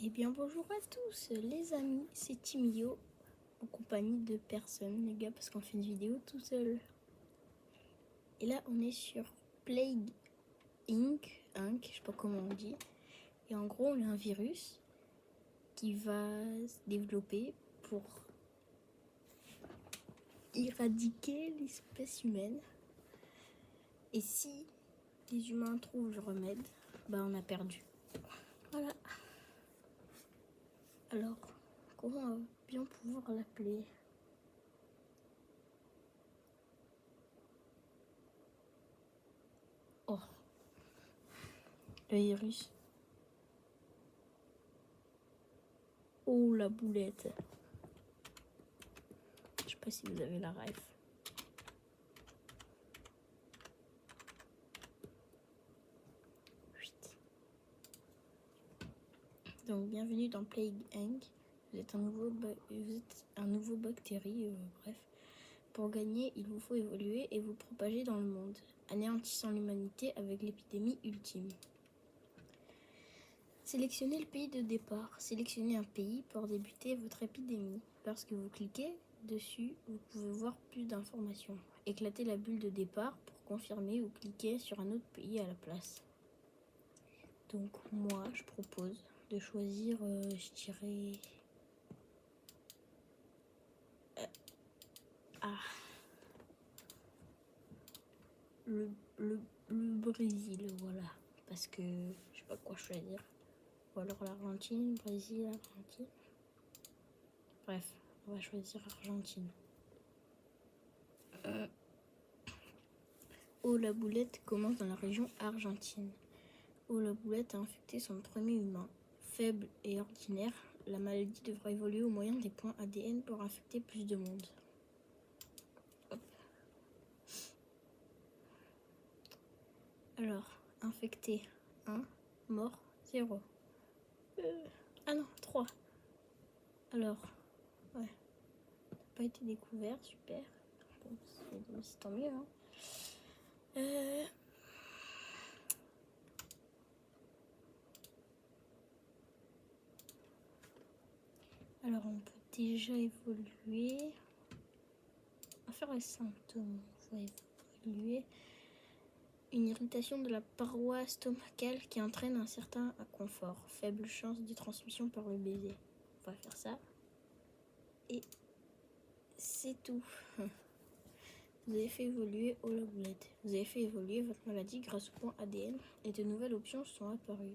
Eh bien bonjour à tous les amis, c'est Timio en compagnie de personne les gars parce qu'on fait une vidéo tout seul. Et là on est sur Plague Inc, je sais pas comment on dit. Et en gros on a un virus qui va se développer pour éradiquer l'espèce humaine. Et si les humains trouvent le remède, bah on a perdu. Voilà. Alors, comment on va bien pouvoir l'appeler ? Oh, le virus. Oh, la boulette. Je sais pas si vous avez la ref. Donc, bienvenue dans Plague Inc. Vous êtes un nouveau bactérie, bref. Pour gagner, il vous faut évoluer et vous propager dans le monde, anéantissant l'humanité avec l'épidémie ultime. Sélectionnez le pays de départ. Sélectionnez un pays pour débuter votre épidémie. Lorsque vous cliquez dessus, vous pouvez voir plus d'informations. Éclatez la bulle de départ pour confirmer ou cliquez sur un autre pays à la place. Donc moi, je propose de choisir, je dirais... le Brésil, voilà. Parce que je sais pas quoi choisir. Ou alors l'Argentine, Brésil, Argentine. Bref, on va choisir Argentine. Oh, la boulette commence dans la région argentine. Oh, la boulette a infecté son premier humain. Faible et ordinaire, la maladie devra évoluer au moyen des points ADN pour infecter plus de monde. Hop. Alors, infecté 1, mort 0. Ah non, 3. Alors, ouais. Pas été découvert, super. Bon, c'est tant mieux, hein. Alors, on peut déjà évoluer. On va faire les symptômes. On va évoluer. Une irritation de la paroi stomacale qui entraîne un certain inconfort. Faible chance de transmission par le baiser. On va faire ça. Et c'est tout. Vous avez fait évoluer la boulette. Vous avez fait évoluer votre maladie grâce au point ADN et de nouvelles options sont apparues.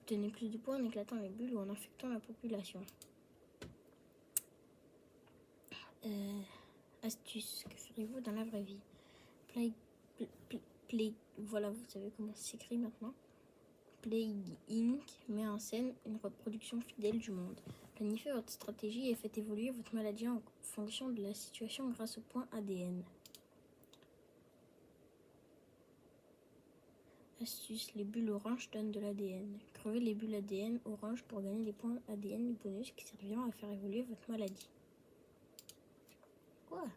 Obtenez plus de points en éclatant les bulles ou en infectant la population. Astuce, que ferez-vous dans la vraie vie? Voilà, vous savez comment ça s'écrit maintenant. Plague Inc. met en scène une reproduction fidèle du monde. Planifiez votre stratégie et faites évoluer votre maladie en fonction de la situation grâce au point ADN. Astuce, les bulles oranges donnent de l'ADN. Crevez les bulles ADN orange pour gagner des points ADN bonus qui serviront à faire évoluer votre maladie. Quoi?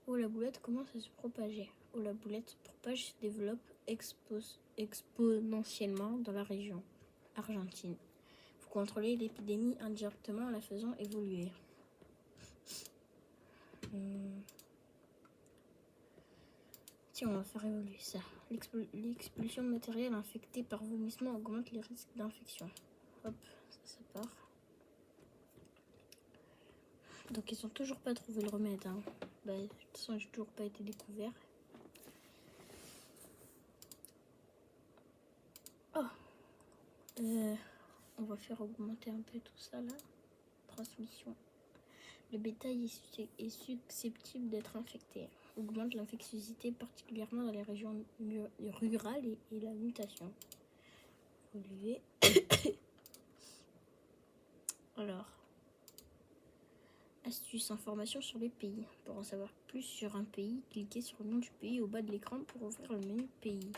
Oh, la boulette commence à se propager. Oh, la boulette se propage, se développe exponentiellement dans la région argentine. Vous contrôlez l'épidémie indirectement en la faisant évoluer. Tiens, on va faire évoluer ça. L'expulsion de matériel infecté par vomissement augmente les risques d'infection. Hop, ça part. Donc ils ont toujours pas trouvé le remède, hein. Bah, de toute façon, j'ai toujours pas été découvert. Oh, on va faire augmenter un peu tout ça là. Transmission. Le bétail est susceptible d'être infecté. Augmente l'infectiosité, particulièrement dans les régions rurales et la mutation. Évoluer. Alors, astuce, information sur les pays. Pour en savoir plus sur un pays, cliquez sur le nom du pays au bas de l'écran pour ouvrir le menu pays.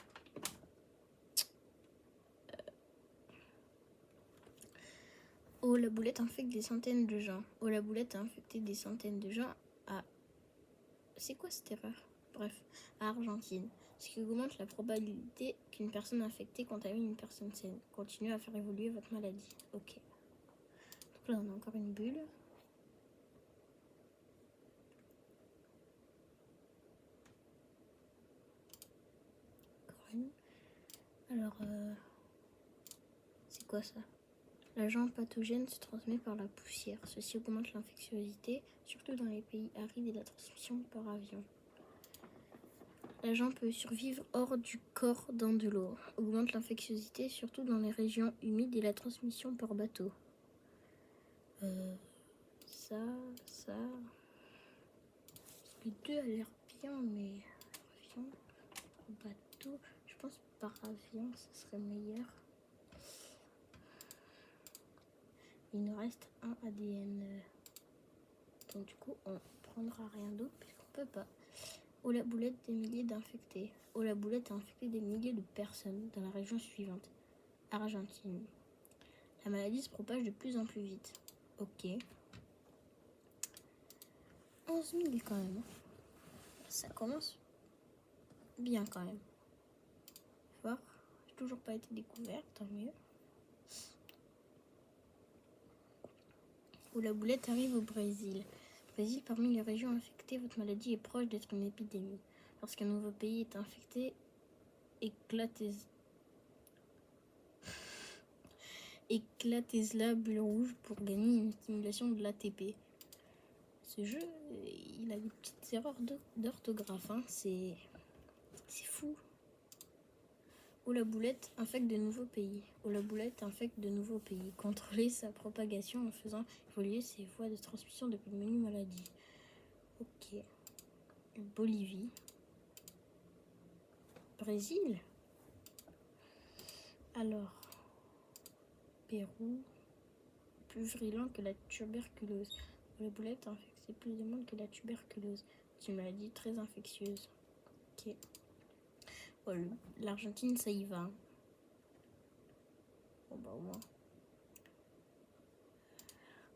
Oh, la boulette infecte des centaines de gens. Oh, la boulette a infecté des centaines de gens à... C'est quoi cette erreur? Bref, à Argentine. ce qui augmente la probabilité qu'une personne infectée contamine une personne saine. Continuez à faire évoluer votre maladie. Ok. Donc là, on a encore une bulle. Alors, c'est quoi ça? L'agent pathogène se transmet par la poussière. Ceci augmente l'infectiosité, surtout dans les pays arides et la transmission par avion. L'agent peut survivre hors du corps dans de l'eau. Augmente l'infectiosité, surtout dans les régions humides et la transmission par bateau. Ça. Les deux a l'air bien, mais avion, bateau, je pense par avion, ça serait meilleur. Il nous reste un ADN. Donc du coup, on prendra rien d'autre puisqu'on peut pas. Oh la boulette, des milliers d'infectés. Oh la boulette a infecté des milliers de personnes dans la région suivante. Argentine. La maladie se propage de plus en plus vite. Ok. 11 000 quand même. Ça commence bien quand même. Fort. J'ai toujours pas été découvert, tant mieux. Où la boulette arrive au Brésil. Brésil, parmi les régions infectées, votre maladie est proche d'être une épidémie. Lorsqu'un nouveau pays est infecté, éclatez-la bulle rouge pour gagner une stimulation de l'ATP. Ce jeu, il a des petites erreurs d'orthographe, hein. C'est fou. Où la boulette infecte de nouveaux pays. Où la boulette infecte de nouveaux pays. Contrôler sa propagation en faisant évoluer ses voies de transmission depuis le menu maladie. Ok. Bolivie. Brésil. Alors. Pérou. Plus virulent que la tuberculose. Où la boulette infecte plus de monde que la tuberculose. C'est une maladie très infectieuse. Ok. Oh, l'Argentine, ça y va. Bon bah au moins.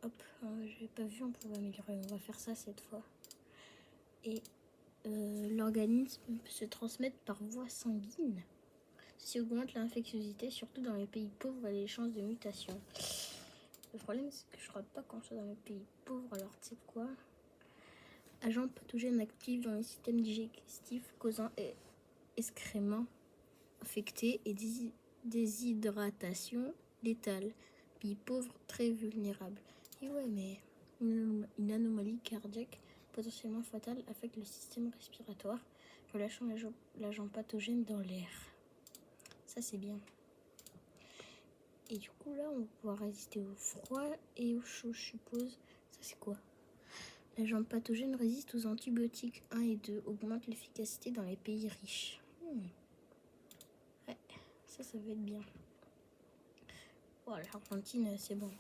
Hop, j'avais pas vu, on pouvait améliorer. On va faire ça cette fois. Et l'organisme peut se transmettre par voie sanguine. Ceci augmente l'infectiosité, surtout dans les pays pauvres et les chances de mutation. Le problème, c'est que je crois pas qu'on soit dans les pays pauvres. Alors, tu sais quoi? Agent pathogène actif dans les systèmes digestifs causant excréments infectés et déshydratation létale. Pays pauvres très vulnérables. Et ouais, mais une anomalie cardiaque potentiellement fatale affecte le système respiratoire, relâchant l'agent pathogène dans l'air. Ça, c'est bien. Et du coup, là, on va pouvoir résister au froid et au chaud, je suppose. Ça, c'est quoi? L'agent pathogène résiste aux antibiotiques 1 et 2, augmente l'efficacité dans les pays riches. Ouais, ça va être bien. Voilà, l'Argentine, c'est bon.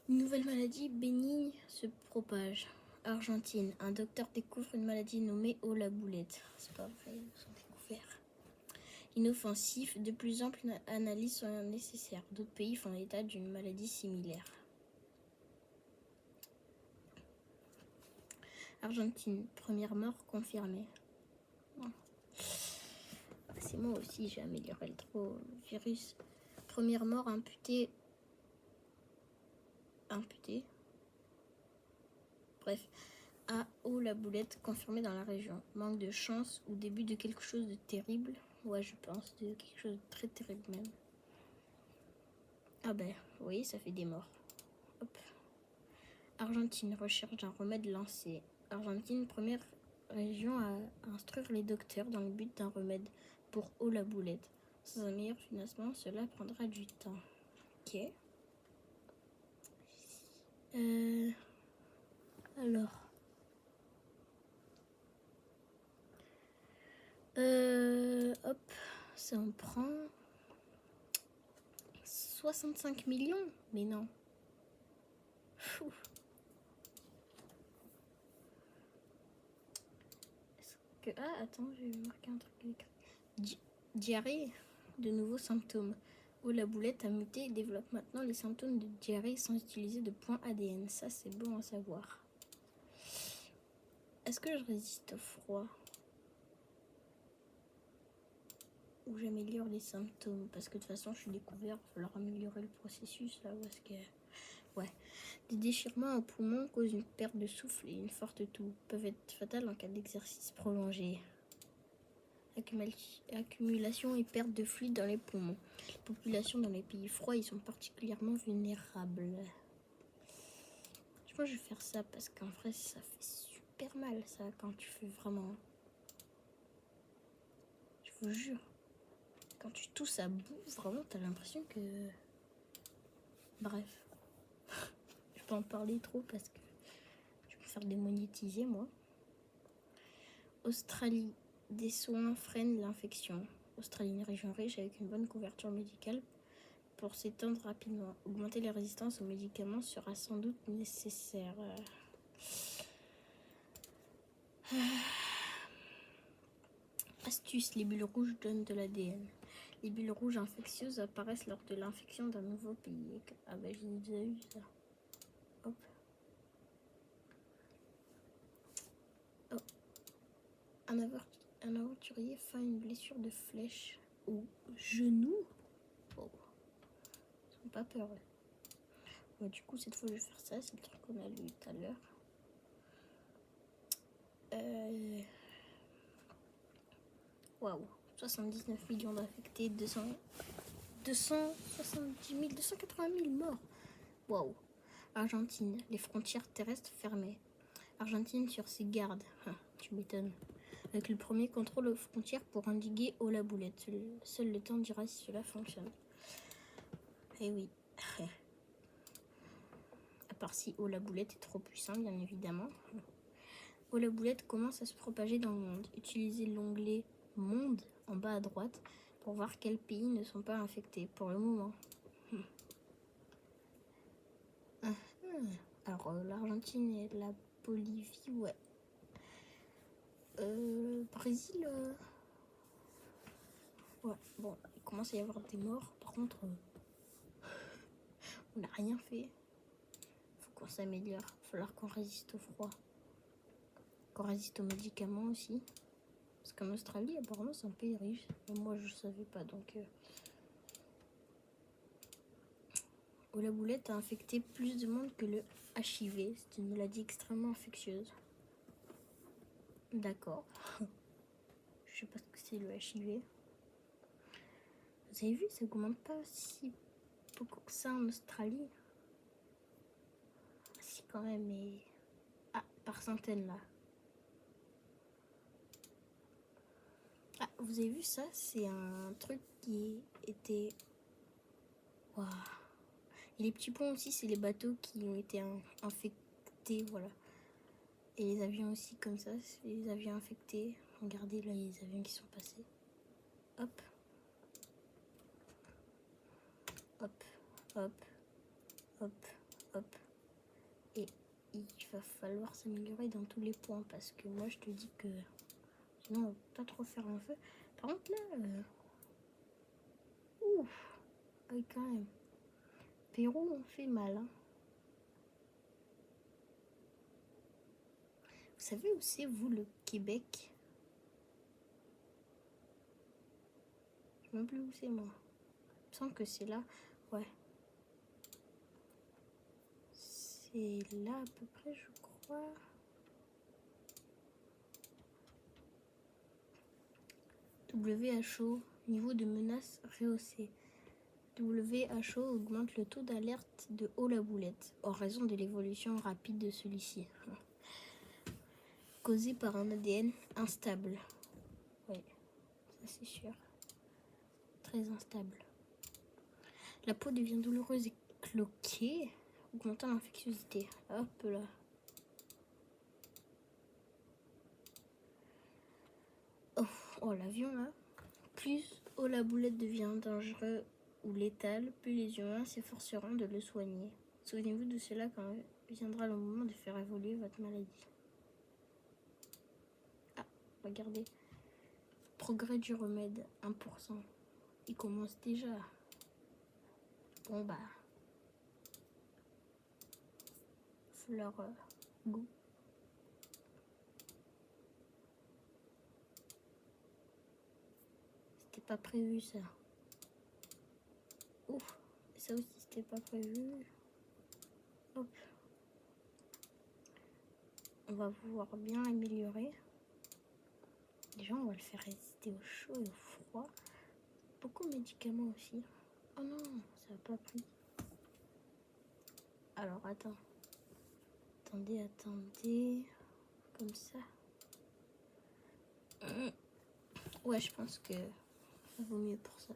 Une nouvelle maladie bénigne se propage. Argentine, un docteur découvre une maladie nommée la boulette. C'est pas vrai, ils sont découverts. Inoffensif, de plus amples analyses sont nécessaires. D'autres pays font état d'une maladie similaire. Argentine, première mort confirmée. C'est moi aussi, j'ai amélioré le virus. Première mort imputée. Bref, la boulette confirmée dans la région. Manque de chance ou début de quelque chose de terrible. Ouais, je pense de quelque chose de très terrible même. Ah ben, oui, ça fait des morts. Hop. Argentine, recherche d'un remède lancé. Argentine, première région à instruire les docteurs dans le but d'un remède pour la boulette. Sans un meilleur financement, cela prendra du temps. Ok. Alors. Hop, ça en prend 65 millions, mais non. Fou. Est-ce que... Ah, attends, j'ai marqué un truc. Diarrhée, de nouveaux symptômes. La boulette a muté et développe maintenant les symptômes de diarrhée sans utiliser de point ADN. Ça, c'est bon à savoir. Est-ce que je résiste au froid? où j'améliore les symptômes. Parce que de toute façon, je suis découvert, il va falloir améliorer le processus là. Parce que, ouais. Des déchirements au poumon causent une perte de souffle et une forte toux. Peuvent être fatales en cas d'exercice prolongé. Accumulation et perte de fluide dans les poumons. Les populations dans les pays froids, ils sont particulièrement vulnérables. Je pense que je vais faire ça parce qu'en vrai, ça fait super mal, ça, quand tu fais vraiment... Je vous jure. Quand tu tousses, ça bouffe, vraiment, t'as l'impression que... Bref. Je peux en parler trop parce que je vais me faire démonétiser, moi. Australie. Des soins freinent l'infection. Australie, une région riche avec une bonne couverture médicale pour s'étendre rapidement. Augmenter la résistance aux médicaments sera sans doute nécessaire. Astuce, les bulles rouges donnent de l'ADN. Les bulles rouges infectieuses apparaissent lors de l'infection d'un nouveau pays. Ah bah j'ai déjà eu ça. Hop. Oh. Un aventurier feint une blessure de flèche au genou. Oh. Ils n'ont pas peur. Ouais. Bon, du coup, cette fois, je vais faire ça. C'est le truc qu'on a lu tout à l'heure. Waouh. 79 millions d'infectés, 270 000, 280 000 morts. Waouh. Argentine, les frontières terrestres fermées. Argentine sur ses gardes. Ah, tu m'étonnes. Avec le premier contrôle aux frontières pour endiguer la boulette. Seul le temps dira si cela fonctionne. Eh oui. À part si la boulette est trop puissant, bien évidemment. La boulette commence à se propager dans le monde. Utilisez l'onglet Monde en bas à droite pour voir quels pays ne sont pas infectés pour le moment. Alors, l'Argentine et la Bolivie, ouais. Brésil, ouais, bon, il commence à y avoir des morts. Par contre, on n'a rien fait. Faut qu'on s'améliore. Il va falloir qu'on résiste au froid. Qu'on résiste aux médicaments aussi. Parce qu'en Australie, apparemment, c'est un pays riche. Mais moi, je ne savais pas, donc... La boulette a infecté plus de monde que le HIV. C'est une maladie extrêmement infectieuse. D'accord. Je sais pas ce que c'est le HIV. Vous avez vu, ça augmente pas si beaucoup que ça en Australie. Si quand même, mais... Ah, par centaines là. Ah, vous avez vu ça? C'est un truc qui était... Waouh. Et les petits ponts aussi, c'est les bateaux qui ont été infectés, voilà. Et les avions aussi, comme ça, c'est les avions infectés. Regardez là, les avions qui sont passés. Hop. Hop, hop, hop, hop. Et il va falloir s'améliorer dans tous les points parce que moi, je te dis que sinon, on va pas trop faire un feu. Par contre, là... Ouf. Oui, quand même. Pérou, on fait mal, hein. Vous savez où c'est, vous, le Québec? Je ne sais même plus où c'est, moi. Il me semble que c'est là. Ouais. C'est là, à peu près, je crois. WHO, niveau de menace rehaussé. WHO augmente le taux d'alerte de la boulette en raison de l'évolution rapide de celui-ci. Causé par un ADN instable. Oui, ça c'est sûr. Très instable. La peau devient douloureuse et cloquée, augmentant l'infectiosité. Hop là. Oh l'avion là. Plus la boulette devient dangereux ou létal, plus les humains s'efforceront de le soigner. Souvenez-vous de cela quand viendra le moment de faire évoluer votre maladie. Ah, regardez. Progrès du remède, 1%. Il commence déjà. Bon bah. Fleur goût. C'était c'était pas prévu ça. Ouf, ça aussi c'était pas prévu. Hop. On va pouvoir bien l'améliorer. Déjà, on va le faire résister au chaud et au froid. Beaucoup de médicaments aussi. Oh non, ça n'a pas pris. Alors, attends. Attendez. Comme ça. Ouais, je pense que ça vaut mieux pour ça.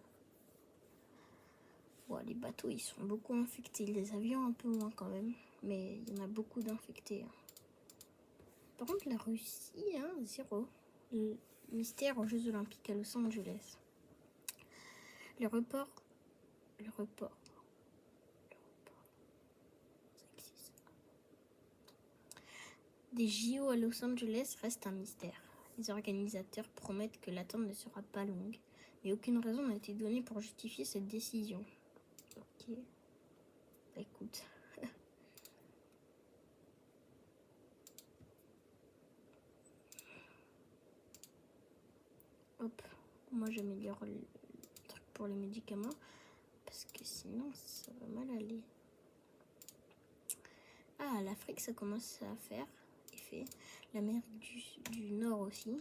Bon, les bateaux, ils sont beaucoup infectés. Les avions, un peu moins quand même. Mais il y en a beaucoup d'infectés. Par contre, la Russie, 0. Le mystère aux Jeux Olympiques à Los Angeles. Le report. Des JO à Los Angeles reste un mystère. Les organisateurs promettent que l'attente ne sera pas longue, mais aucune raison n'a été donnée pour justifier cette décision. Ok. Bah, écoute. Hop. Moi, j'améliore le truc pour les médicaments, parce que sinon, ça va mal aller. Ah, l'Afrique, ça commence à faire effet. L'Amérique du Nord aussi.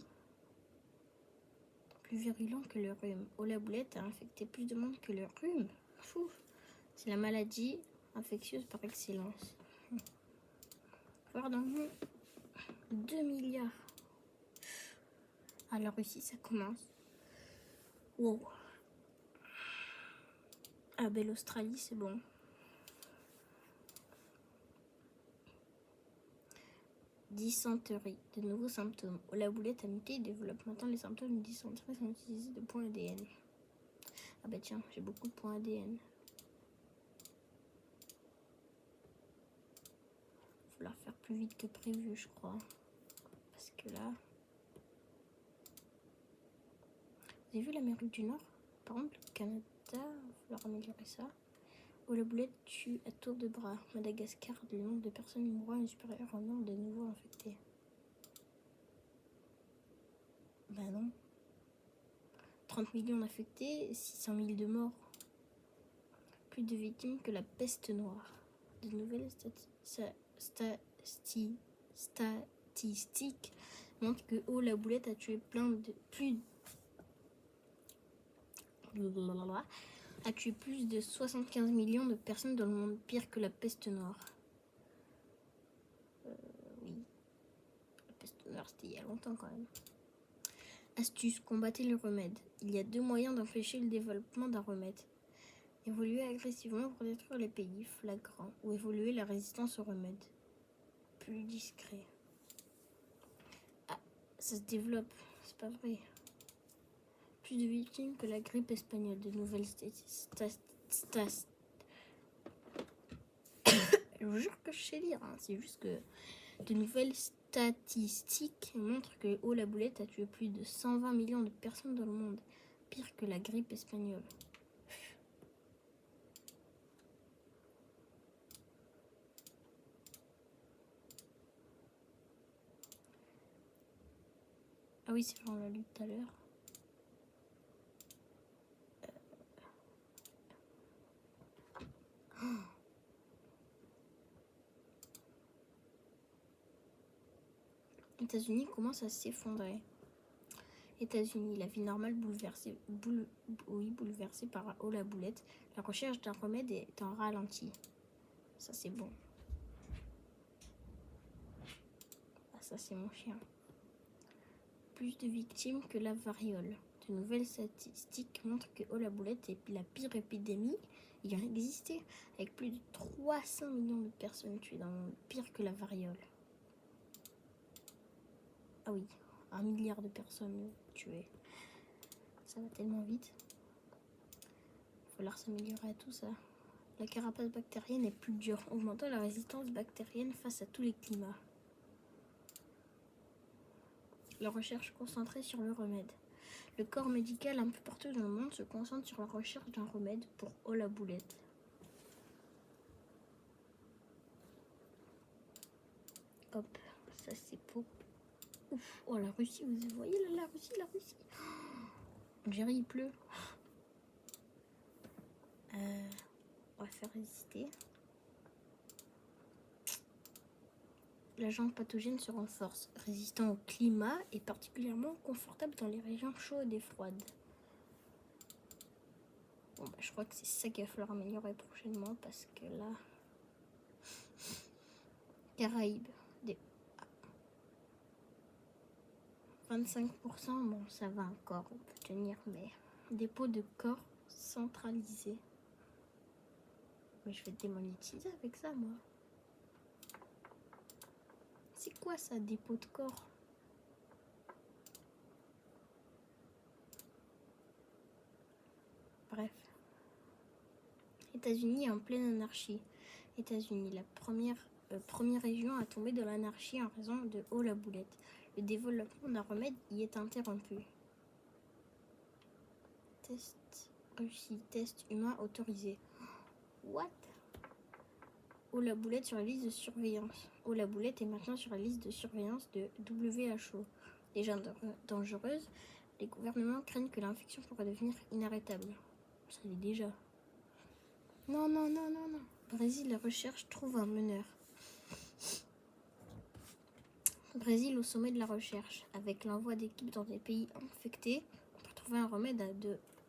Plus virulent que le rhume. Oh, la boulette a infecté plus de monde que le rhume. Fou. C'est la maladie infectieuse par excellence. Voir dans le monde 2 milliards. Ah, la Russie, ça commence. Wow. Ah, ben l'Australie, c'est bon. Dysenterie, de nouveaux symptômes. Oh, la boulette a muté et développe maintenant les symptômes de dysenterie sans utiliser de points ADN. Ah bah tiens, j'ai beaucoup de points ADN. Faut la faire plus vite que prévu, je crois. Parce que là... Vous avez vu l'Amérique du Nord? Par exemple, le Canada, il va falloir améliorer ça. Oh, la boulette tue à tour de bras. Madagascar, le nombre de personnes mourant est supérieur au nombre de nouveaux infectés. Bah non. 30 millions d'infectés, 600 000 de morts. Plus de victimes que la peste noire. De nouvelles statistiques montrent que Oh la boulette a tué a tué plus de 75 millions de personnes dans le monde, pire que la peste noire. Oui. La peste noire, c'était il y a longtemps quand même. Astuce, combattez le remède. Il y a 2 moyens d'empêcher le développement d'un remède. Évoluer agressivement pour détruire les pays flagrants ou évoluer la résistance au remède. Plus discret. Ah, ça se développe, c'est pas vrai. Plus de victimes que la grippe espagnole. De nouvelles je vous jure que je sais lire, c'est juste que de nouvelles statistiques montrent que Oh la boulette a tué plus de 120 millions de personnes dans le monde. Pire que la grippe espagnole. Ah oui, c'est vrai, on l'a lu tout à l'heure. États-Unis commence à s'effondrer. États-Unis, la vie normale bouleversée par Oh la boulette. La recherche d'un remède est en ralenti. Ça, c'est bon. Ah, ça, c'est mon chien. Plus de victimes que la variole. De nouvelles statistiques montrent que Oh la boulette est la pire épidémie ayant existé, avec plus de 300 millions de personnes tuées dans le monde, pire que la variole. Ah oui, 1 milliard de personnes tuées. Ça va tellement vite. Il va falloir s'améliorer à tout ça. La carapace bactérienne est plus dure, augmentant la résistance bactérienne face à tous les climats. La recherche concentrée sur le remède. Le corps médical un peu partout dans le monde se concentre sur la recherche d'un remède pour Oh la boulette. Hop, ça c'est pour... Ouf, oh la Russie, vous voyez là, la Russie. On dirait il pleut. On va faire résister. L'agent pathogène se renforce, résistant au climat et particulièrement confortable dans les régions chaudes et froides. Bon, bah, je crois que c'est ça qu'il va falloir améliorer prochainement parce que là... Caraïbes, des 25%, bon ça va encore, on peut tenir, mais dépôt de corps centralisé. Mais je vais te démonétiser avec ça, moi. C'est quoi ça, dépôt de corps? Bref. États-Unis en pleine anarchie. États-Unis, la première région à tomber dans l'anarchie en raison de haut-la-boulette. Le développement d'un remède y est interrompu. Test Russie, test humain autorisé. What? Haut-la-boulette sur la liste de surveillance. Haut-la-boulette est maintenant sur la liste de surveillance de WHO. Déjà dangereuse, les gouvernements craignent que l'infection pourrait devenir inarrêtable. Ça l'est déjà. Non. Brésil, la recherche trouve un meneur. Brésil au sommet de la recherche. Avec l'envoi d'équipes dans des pays infectés, on peut trouver un remède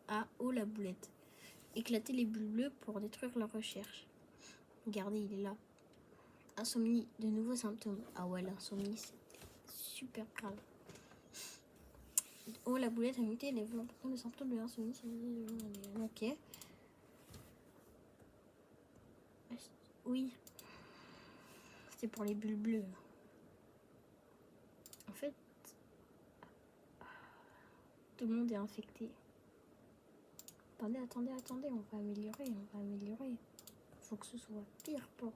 à haut-la-boulette. Éclater les bulles bleues pour détruire la recherche. Regardez, il est là. Insomnie, de nouveaux symptômes. Ah ouais, l'insomnie, c'est super grave. Oh, la boulette a muté les symptômes de l'insomnie. Ok. Oui. C'était pour les bulles bleues. En fait, tout le monde est infecté. Attendez, on va améliorer. Faut que ce soit pire pour...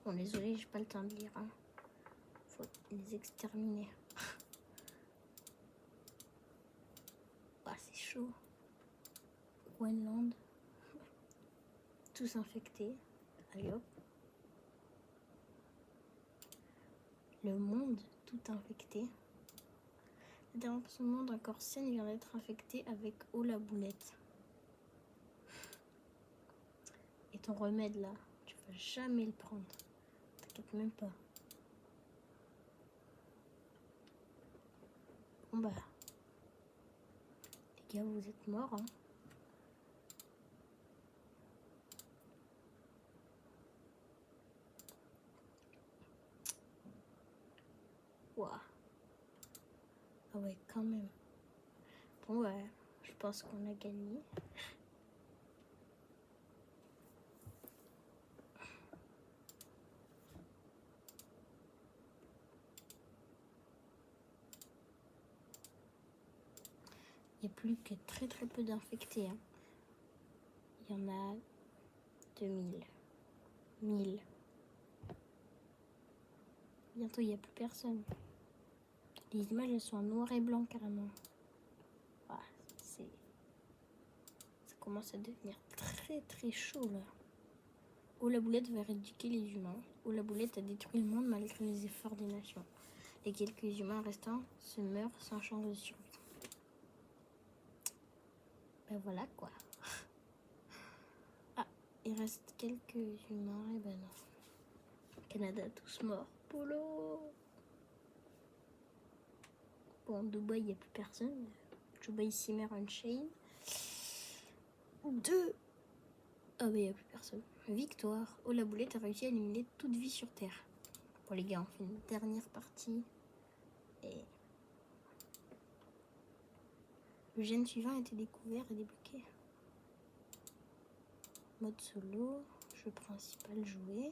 Bon, désolé, j'ai pas le temps de lire. Hein. Faut les exterminer. Ah, c'est chaud. Groenland. Tous infectés. Allez hop. Le monde tout infecté. La dernière personne du monde encore saine vient d'être infectée avec haut-la-boulette. Et ton remède là, tu vas jamais le prendre. T'inquiète même pas. Bon bah, les gars, vous êtes morts. Hein. Ouah. Ah ouais, quand même. Bon ouais, je pense qu'on a gagné. Il n'y a plus que très peu d'infectés. Hein. Il y en a 2000. 1000. Bientôt, il n'y a plus personne. Les images, elles sont en noir et blanc carrément. Ah, ça commence à devenir très chaud là. Oh, la boulette va éradiquer les humains. Oh, la boulette a détruit le monde malgré les efforts des nations. Les quelques humains restants se meurent sans chance de survie. Ben voilà quoi. Ah, il reste quelques humains. Et ben non. Canada, tous morts. Polo. Bon, Dubaï, il n'y a plus personne. Dubaï, Simmer, Unchained. 2. Ah, ben il n'y a plus personne. Victoire. Oh, la boulette a réussi à éliminer toute vie sur Terre. Bon, les gars, on fait une dernière partie. Et le gène suivant a été découvert et débloqué. Mode solo, jeu principal joué.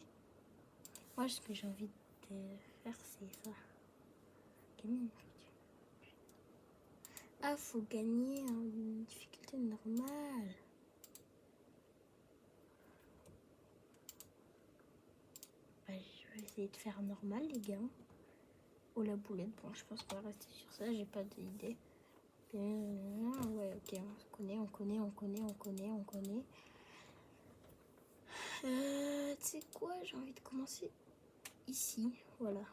Moi, ce que j'ai envie de faire, c'est ça. Gagner une culture. Ah, faut gagner en difficulté normale. Bah, je vais essayer de faire normal, les gars. Oh, la boulette. Bon, je pense qu'on va rester sur ça. J'ai pas d'idée. Ouais, ok, on connaît. Tu sais quoi, j'ai envie de commencer ici, voilà.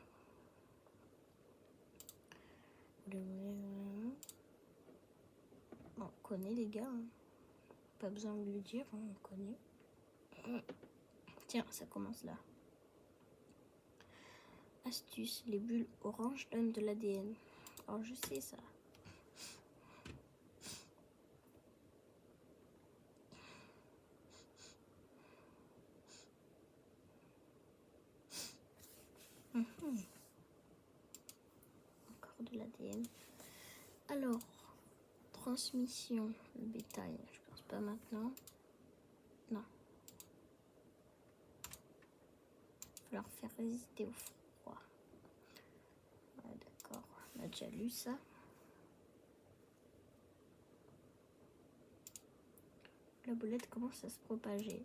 On connaît les gars, hein. Pas besoin de le dire, hein, on connaît. Tiens, ça commence là. Astuce, les bulles orange donnent de l'ADN. Alors je sais ça. Encore de l'ADN. Alors, transmission, le bétail, je pense pas maintenant. Non. Il va falloir faire résister au froid. Ouais, d'accord, on a déjà lu ça. La boulette commence à se propager.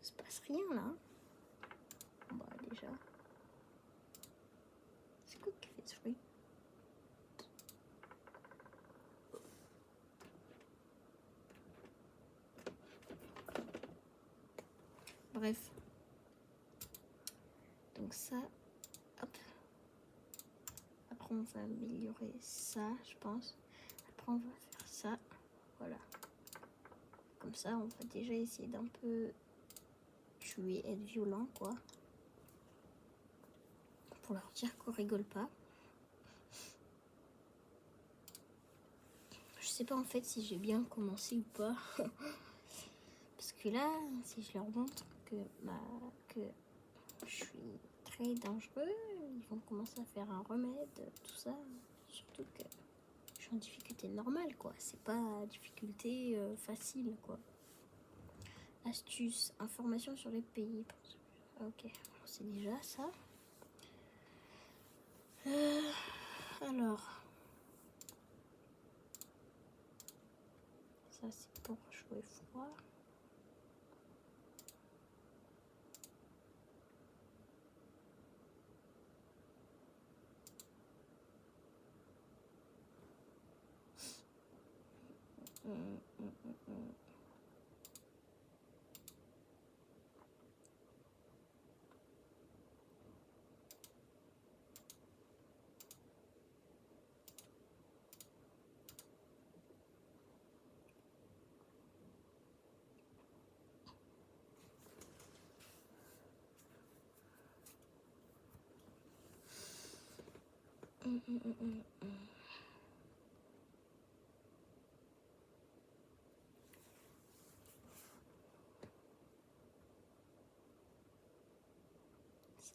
Il se passe rien là. Bah déjà. C'est quoi qui fait ce bruit? Bref. Donc ça, hop. Après on va améliorer ça, je pense. Après on va faire ça. Voilà. Comme ça, on va déjà essayer d'un peu tuer, être violent, quoi. Pour leur dire qu'on rigole pas. Je sais pas en fait si j'ai bien commencé ou pas. Parce que là, si je leur montre que je suis très dangereux, ils vont commencer à faire un remède, tout ça. Surtout que je suis en difficulté normale, quoi. C'est pas difficulté facile, quoi. Astuce, information sur les pays. Ok, c'est déjà ça. Alors, ça c'est pour jouer froid.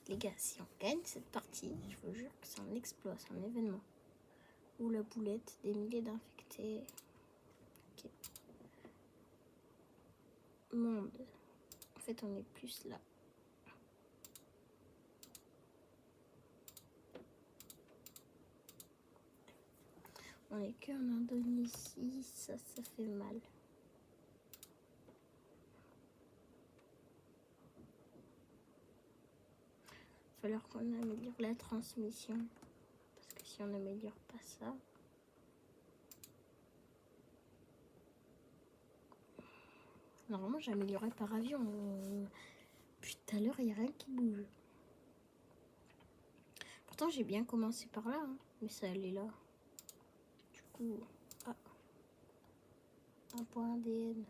Les gars, si on gagne cette partie, je vous jure que c'est un exploit, c'est un événement. Ou la boulette, des milliers d'infectés. Ok. Monde. En fait, on est plus là. On est que en Indonésie, ça fait mal. Il va falloir qu'on améliore la transmission. Parce que si on n'améliore pas ça... Normalement, j'améliorais par avion. Puis tout à l'heure, il n'y a rien qui bouge. Pourtant, j'ai bien commencé par là, hein, mais ça allait là. Du coup, un point ADN.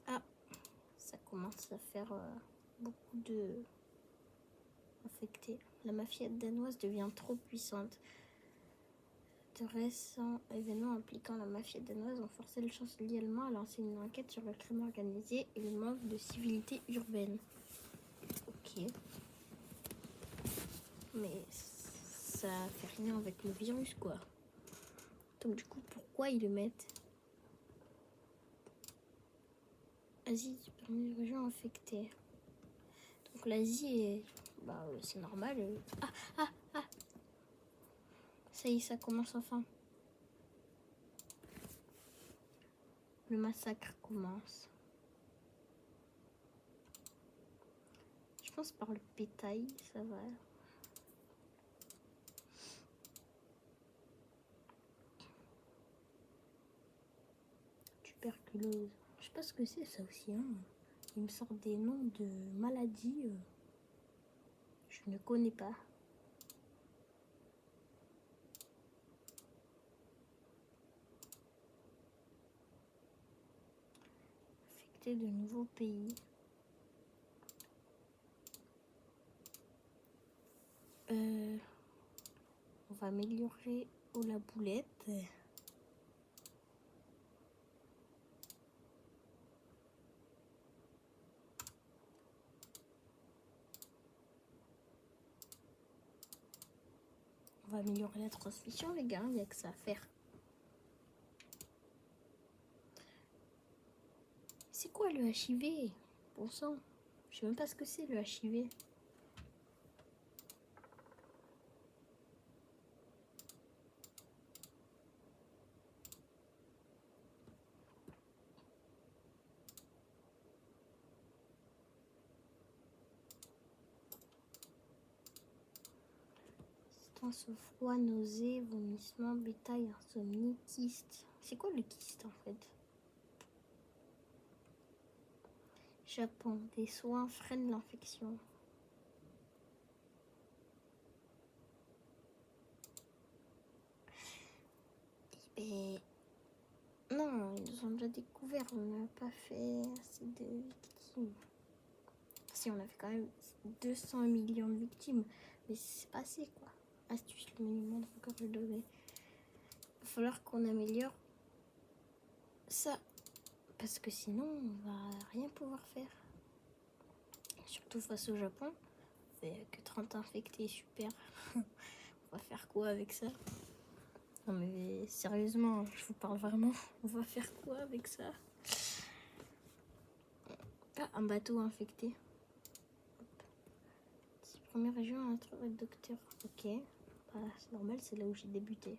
Ah, ça commence à faire beaucoup de affectés. La mafia danoise devient trop puissante. De récents événements impliquant la mafia danoise ont forcé le chancelier allemand à lancer une enquête sur le crime organisé et le manque de civilité urbaine. Ok. Mais ça fait rien avec le virus, quoi. Donc du coup, pourquoi ils le mettent? Asie, parmi les régions infectées. Donc l'Asie, c'est normal. Ça y est, ça commence enfin. Le massacre commence. Je pense par le bétail, ça va. Tuberculose. Je sais pas ce que c'est ça aussi. Hein. Il me sort des noms de maladies. Je ne connais pas. Affecter de nouveaux pays. On va améliorer la boulette. On va améliorer la transmission, les gars. Il n'y a que ça à faire. C'est quoi le HIV? Bon sang. Je sais même pas ce que c'est le HIV. Résistance au froid, nausées, vomissements, bétail, insomnie, kyste. C'est quoi le kyste en fait? Japon, des soins freinent l'infection. Et non, ils ont déjà découvert, on n'a pas fait assez de victimes. Si, on a fait quand même 200 millions de victimes, mais c'est pas assez quoi. Astuce, le minimum encore je devais. Il va falloir qu'on améliore ça, parce que sinon on va rien pouvoir faire. Surtout face au Japon, il n'y a que 30 infectés, super. On va faire quoi avec ça? Non mais sérieusement, je vous parle vraiment. On va faire quoi avec ça? Ah, un bateau infecté. Première région à trouver le docteur. Ok, c'est normal, c'est là où j'ai débuté.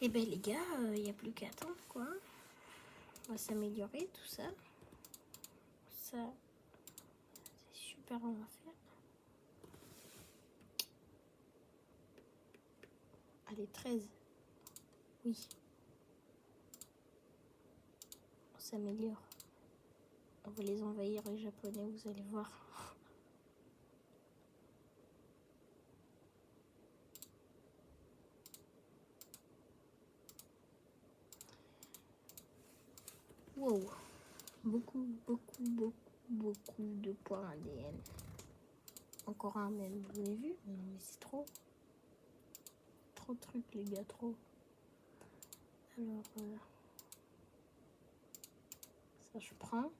Et ben les gars, il n'y a plus qu'à attendre quoi. On va s'améliorer tout ça. Ça, c'est super, on va faire. Allez, 13. Oui. On s'améliore. On va les envahir les Japonais, vous allez voir. Wow. Beaucoup de points ADN. Encore un même, vous avez vu? Non mais c'est trop. Trop de trucs les gars, trop. Alors, ça je prends.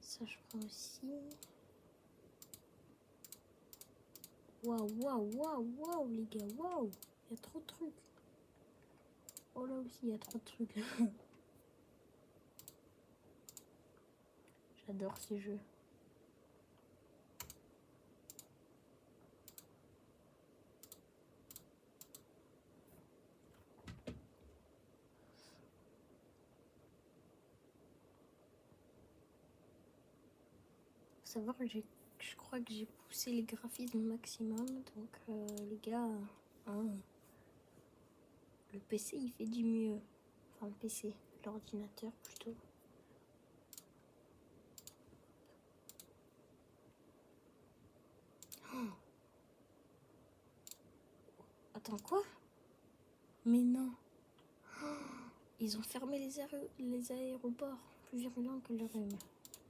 Ça je prends aussi. Waouh les gars, waouh. Il y a trop de trucs. Oh là aussi, il y a trop de trucs. J'adore ces jeux. Faut savoir que je crois que j'ai poussé les graphismes au maximum. Donc les gars, hein, le PC il fait du mieux. Enfin le PC, l'ordinateur plutôt. Oh. Attends quoi? Mais non. Oh. Ils ont fermé les aéroports. Plus virulent que le rhume.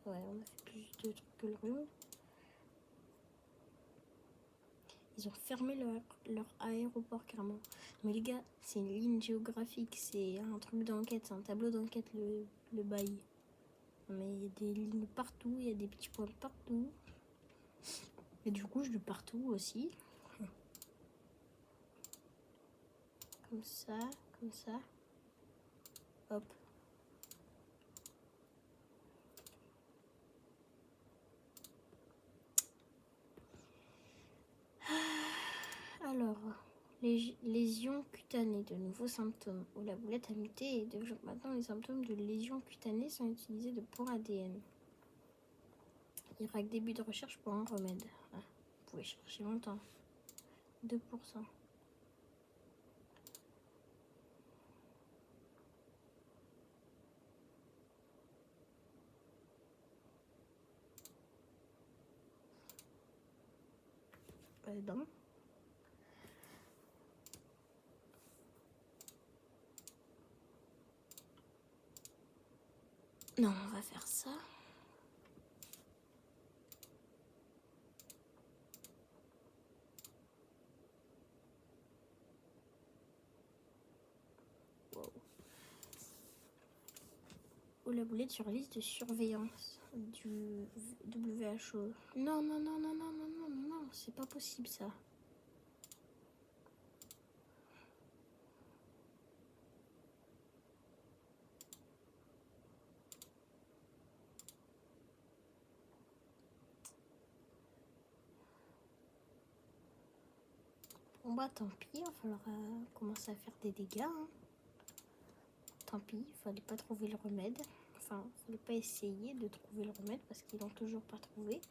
Ouais, on a fait plus de trucs que le rhume. Ils ont fermé leur aéroport carrément. Mais les gars, c'est une ligne géographique, c'est un truc d'enquête, c'est un tableau d'enquête le bail. Mais il y a des lignes partout, il y a des petits points partout. Et du coup, je le partout aussi. Comme ça, comme ça. Hop. Alors, lésions cutanées, de nouveaux symptômes. Où la boulette a muté et développe maintenant les symptômes de lésions cutanées sans utiliser de points ADN. Irak, début de recherche pour un remède. Ah, vous pouvez chercher longtemps. 2%. Non. Non, on va faire ça. Wow. Ou la boulette sur liste de surveillance du WHO. Non, non, non, non, non, non, non, non, non, c'est pas possible ça. Bon bah tant pis, il va falloir commencer à faire des dégâts. Hein. Tant pis, il fallait pas trouver le remède. Enfin, il fallait pas essayer de trouver le remède parce qu'ils l'ont toujours pas trouvé.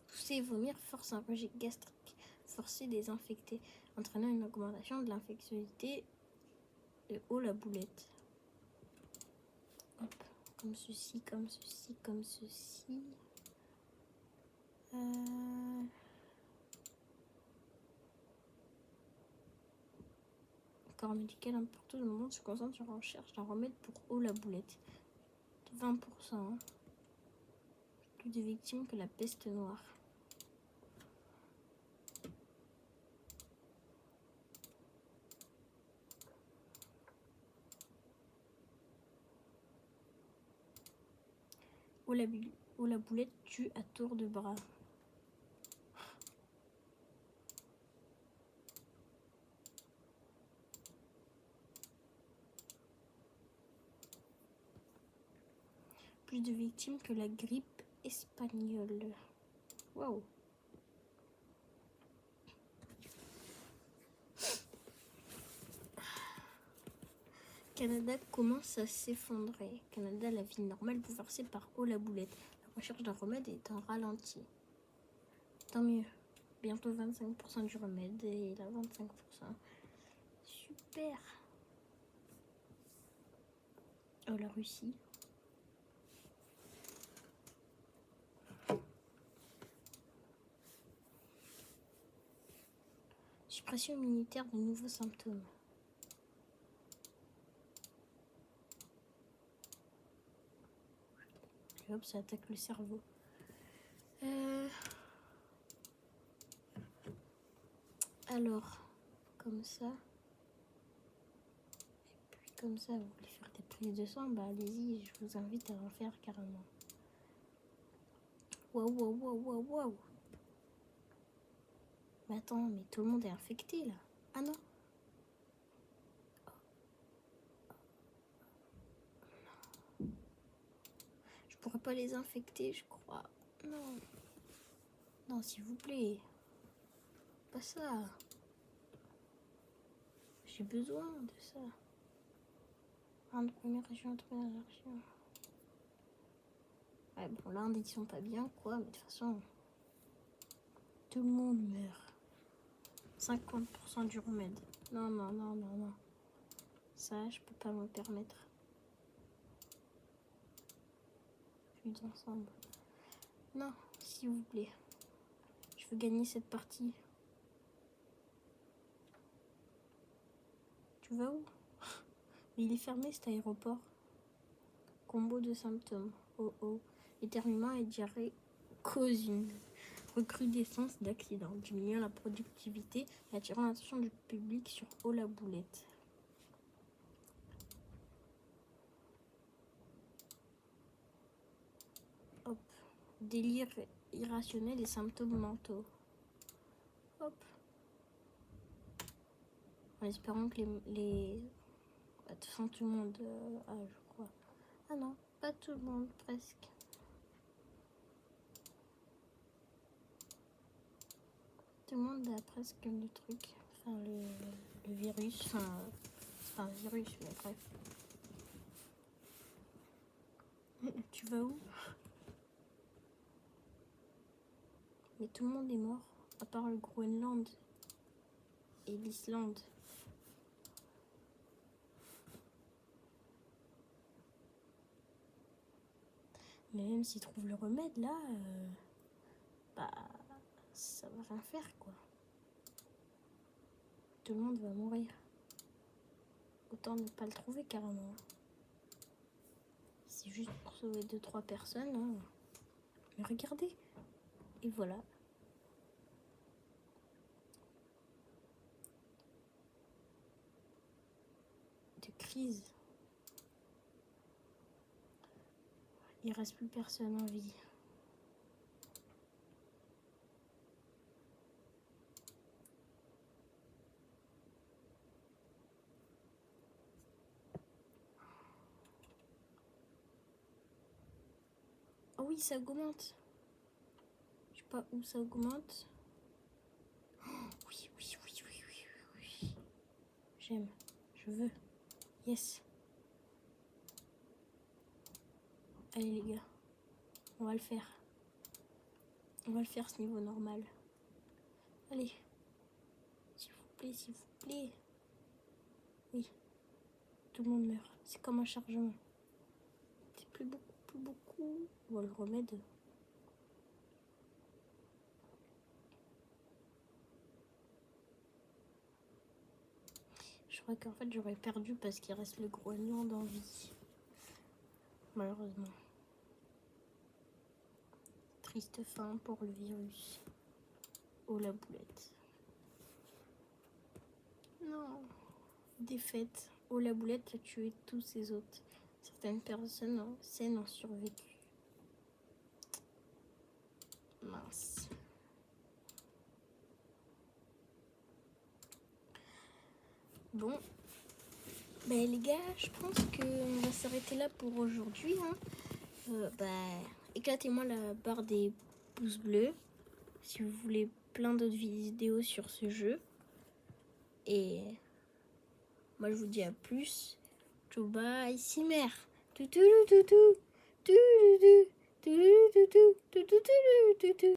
Tousser et vomir force un rejet gastrique forcé désinfecté, entraînant une augmentation de l'infectiosité de haut la boulette. Hop, comme ceci, comme ceci, comme ceci. Corps médical un peu partout dans le monde se concentre sur la recherche d'un remède pour haut la boulette. 20%. Hein. Plus de victimes que la peste noire. Où la boulette tue à tour de bras. Plus de victimes que la grippe espagnole. Waouh. Canada commence à s'effondrer. Canada, la vie normale bouleversée par haut la boulette. La recherche d'un remède est en ralenti. Tant mieux. Bientôt 25% du remède et là 25%. Super. Oh, la Russie. Suppression immunitaire de nouveaux symptômes. Et hop, ça attaque le cerveau. Alors, comme ça. Et puis comme ça, vous voulez faire des prises de sang, bah allez-y, je vous invite à en faire carrément. Waouh, waouh, waouh, waouh, waouh. Mais attends, mais tout le monde est infecté là. Ah non. Je pourrais pas les infecter, je crois. Non. Non, s'il vous plaît. Pas ça. J'ai besoin de ça. Un de première région, de première région. Ouais, bon, l'Inde, ils sont pas bien, quoi, mais de toute façon, tout le monde meurt. 50% du remède. Non, non, non, non, non. Ça, je peux pas me permettre. Plus ensemble. Non, s'il vous plaît. Je veux gagner cette partie. Tu vas où? Mais il est fermé cet aéroport. Combo de symptômes. Oh oh. Éternuement et diarrhée cause une recrudescence d'accidents, diminuant la productivité et attirant l'attention du public sur haut la boulette. Hop. Délire irrationnel et symptômes mentaux. Hop. En espérant que les... De toute façon, tout le monde a, je crois. Ah non, pas tout le monde, presque. Tout le monde a presque le truc. Enfin, le virus. Enfin, c'est pas un virus, mais bref. Tu vas où? Mais tout le monde est mort, à part le Groenland et l'Islande. Mais même s'ils trouvent le remède, là, bah, ça va rien faire, quoi. Tout le monde va mourir. Autant ne pas le trouver, carrément. C'est juste pour sauver 2-3 personnes. Hein. Mais regardez. Et voilà. De crise. Il reste plus personne en vie. Oh oui, ça augmente. Je sais pas où ça augmente. Oh, oui. J'aime. Je veux. Yes. Allez les gars. On va le faire. On va le faire ce niveau normal. Allez. S'il vous plaît. Oui. Tout le monde meurt. C'est comme un chargement. C'est plus beaucoup. On va le remettre. Je crois qu'en fait j'aurais perdu parce qu'il reste le Groenland en vie. Malheureusement. Triste fin pour le virus. Oh la boulette. Non. Défaite. Oh la boulette a tué tous ses hôtes. Certaines personnes saines ont survécu. Mince. Bon. Ben les gars, je pense qu'on va s'arrêter là pour aujourd'hui. Hein. Éclatez-moi la barre des pouces bleus si vous voulez plein d'autres vidéos sur ce jeu. Et moi je vous dis à plus. Ciao bye, Simer.